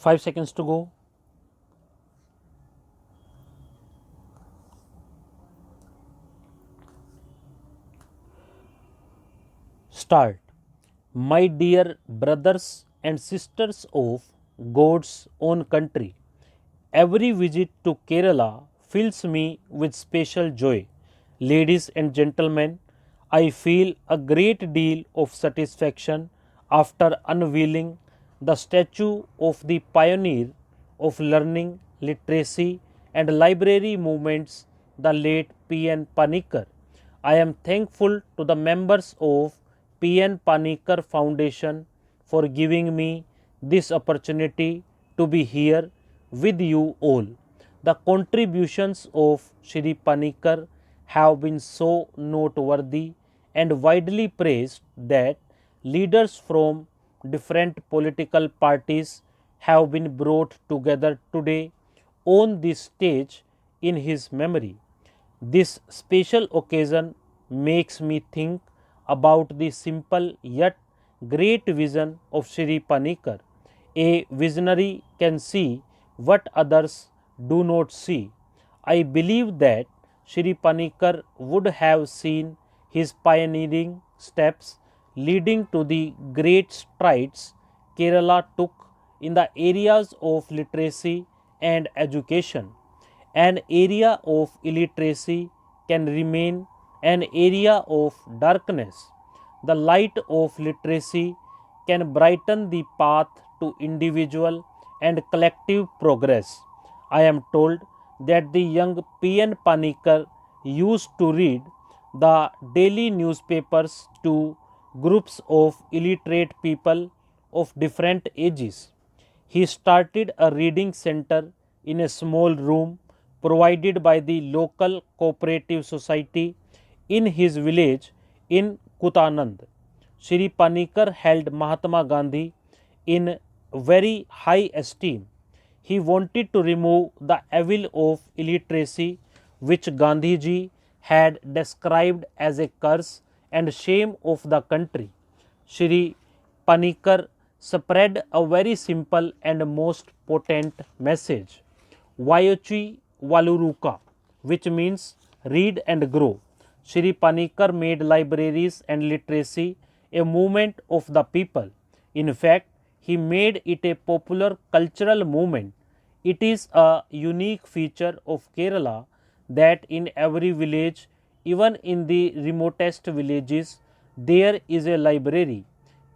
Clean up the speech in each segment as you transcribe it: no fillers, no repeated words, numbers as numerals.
5 seconds to go. Start. My dear brothers and sisters of God's own country, every visit to Kerala fills me with special joy. Ladies and gentlemen, I feel a great deal of satisfaction after unveiling the statue of the pioneer of learning, literacy, and library movements, the late P.N. Panicker. I am thankful to the members of P.N. Panicker Foundation for giving me this opportunity to be here with you all. The contributions of Shri Panicker have been so noteworthy and widely praised that leaders from different political parties have been brought together today on this stage in his memory. This special occasion makes me think about the simple yet great vision of Shri Panicker. A visionary can see what others do not see. I believe that Shri Panicker would have seen his pioneering steps leading to the great strides Kerala took in the areas of literacy and education. An area of illiteracy can remain an area of darkness. The light of literacy can brighten the path to individual and collective progress. I am told that the young P.N. Panicker used to read the daily newspapers to groups of illiterate people of different ages. He started a reading center in a small room provided by the local cooperative society in his village in Kutanand. Shri Panicker held Mahatma Gandhi in very high esteem. He wanted to remove the evil of illiteracy, which Gandhiji had described as a curse and shame of the country. Shri Panicker spread a very simple and most potent message. Vayochi Valuruka, which means read and grow. Shri Panicker made libraries and literacy a movement of the people. In fact, he made it a popular cultural movement. It is a unique feature of Kerala that in every village, even in the remotest villages, there is a library.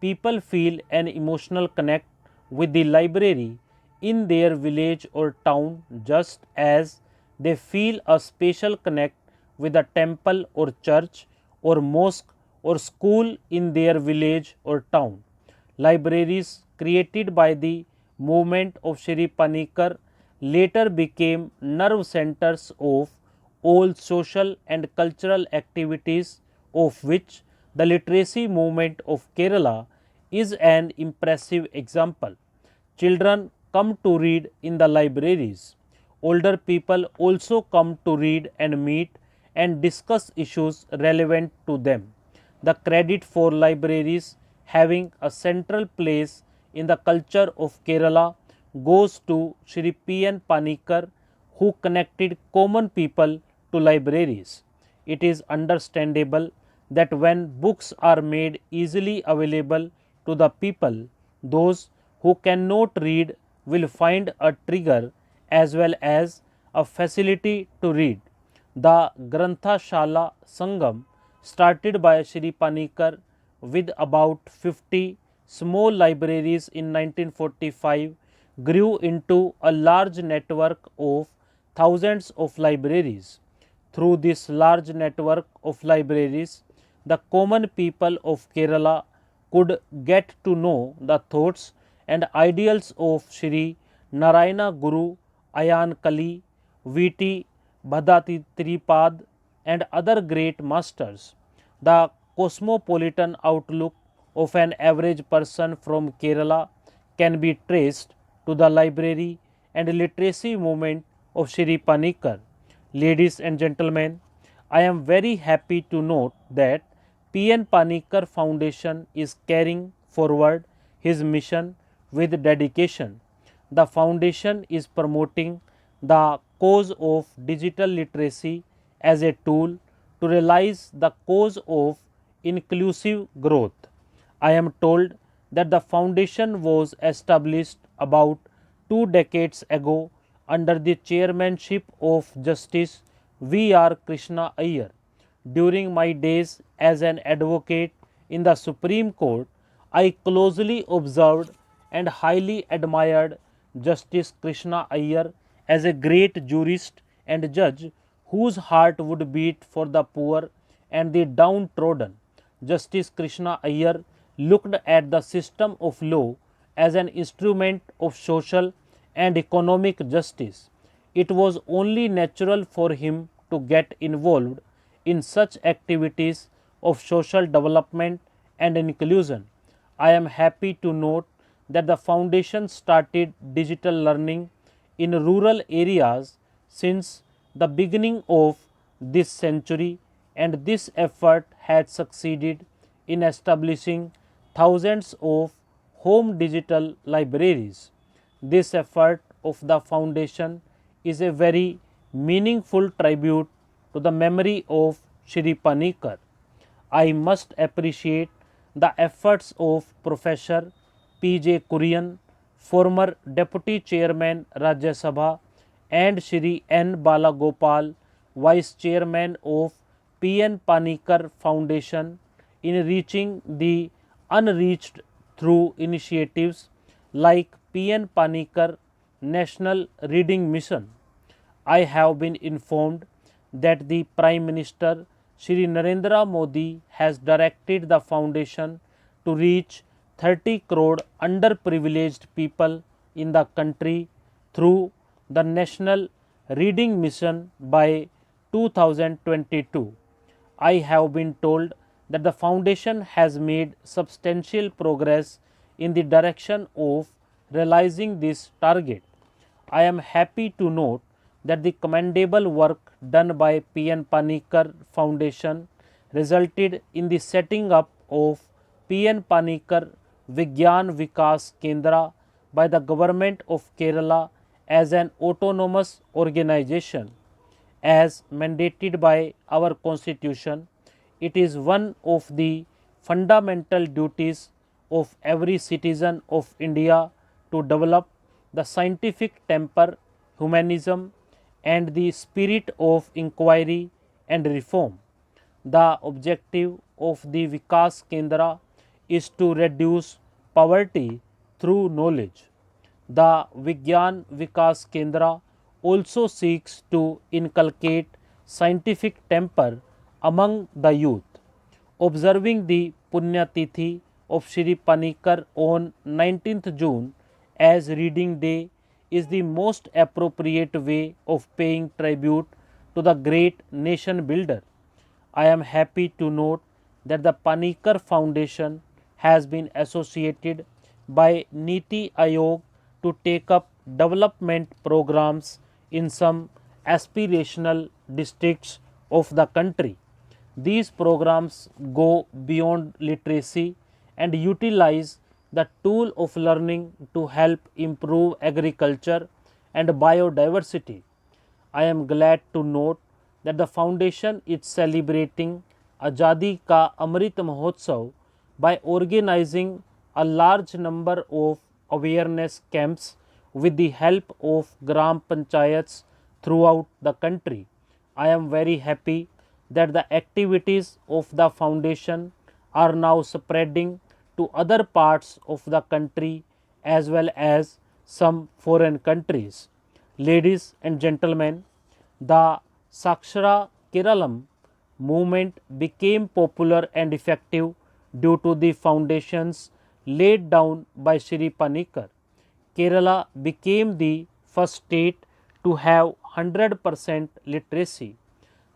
People feel an emotional connect with the library in their village or town just as they feel a special connect with a temple or church or mosque or school in their village or town. Libraries created by the movement of Shri Panicker later became nerve centers of all social and cultural activities, of which the literacy movement of Kerala is an impressive example. Children come to read in the libraries. Older people also come to read and meet and discuss issues relevant to them. The credit for libraries having a central place in the culture of Kerala goes to Shri P.N. Panicker, who connected common people to libraries. It is understandable that when books are made easily available to the people, those who cannot read will find a trigger as well as a facility to read. The Grantha Shala Sangam, started by Shri Panicker with about 50 small libraries in 1945, grew into a large network of thousands of libraries. Through this large network of libraries, the common people of Kerala could get to know the thoughts and ideals of Shri Narayana Guru, Ayan Kali, V.T. Bhadati Tripad and other great masters. The cosmopolitan outlook of an average person from Kerala can be traced to the library and literacy movement of Shri Panicker. Ladies and gentlemen, I am very happy to note that P.N. Panicker Foundation is carrying forward his mission with dedication. the foundation is promoting the cause of digital literacy as a tool to realize the cause of inclusive growth. I am told that the foundation was established about 2 decades ago under the chairmanship of Justice V.R. Krishna Iyer. During my days as an advocate in the Supreme Court, I closely observed and highly admired Justice Krishna Iyer as a great jurist and judge whose heart would beat for the poor and the downtrodden. Justice Krishna Iyer looked at the system of law as an instrument of social and economic justice. It was only natural for him to get involved in such activities of social development and inclusion. I am happy to note that the foundation started digital learning in rural areas since the beginning of this century, and this effort has succeeded in establishing thousands of home digital libraries. This effort of the foundation is a very meaningful tribute to the memory of Shri Panicker. I must appreciate the efforts of Professor P. J. Kurian, former Deputy Chairman Rajya Sabha, and Shri N. Balagopal, Vice Chairman of P. N. Panicker Foundation, in reaching the unreached through initiatives like P. N. Panicker National Reading Mission. I have been informed that the Prime Minister Shri Narendra Modi has directed the foundation to reach 30 crore underprivileged people in the country through the National Reading Mission by 2022. I have been told that the foundation has made substantial progress in the direction of realizing this target. I am happy to note that the commendable work done by P. N. Panicker Foundation resulted in the setting up of P. N. Panicker Vigyan Vikas Kendra by the Government of Kerala as an autonomous organization. As mandated by our Constitution, it is one of the fundamental duties of every citizen of India to develop the scientific temper, humanism, and the spirit of inquiry and reform. The objective of the Vikas Kendra is to reduce poverty through knowledge. The Vigyan Vikas Kendra also seeks to inculcate scientific temper among the youth. Observing the Punya Tithi of Shri Panicker on 19th June as Reading Day is the most appropriate way of paying tribute to the great nation builder. I am happy to note that the Panicker Foundation has been associated by Niti Aayog to take up development programs in some aspirational districts of the country. These programs go beyond literacy and utilize the tool of learning to help improve agriculture and biodiversity. I am glad to note that the foundation is celebrating Azadi Ka Amrit Mahotsav by organizing a large number of awareness camps with the help of Gram Panchayats throughout the country. I am very happy that the activities of the foundation are now spreading to other parts of the country as well as some foreign countries. Ladies and gentlemen, the Sakshara Keralam movement became popular and effective due to the foundations laid down by Shri Panicker. Kerala became the first state to have 100% literacy.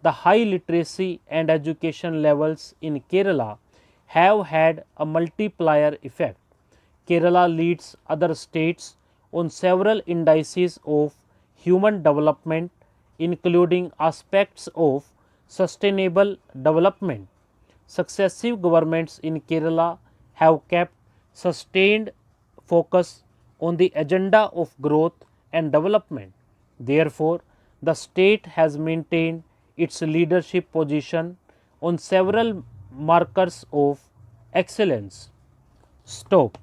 The high literacy and education levels in Kerala have had a multiplier effect. Kerala leads other states on several indices of human development, including aspects of sustainable development. Successive governments in Kerala have kept sustained focus on the agenda of growth and development. Therefore, the state has maintained its leadership position on several markers of excellence. Stop.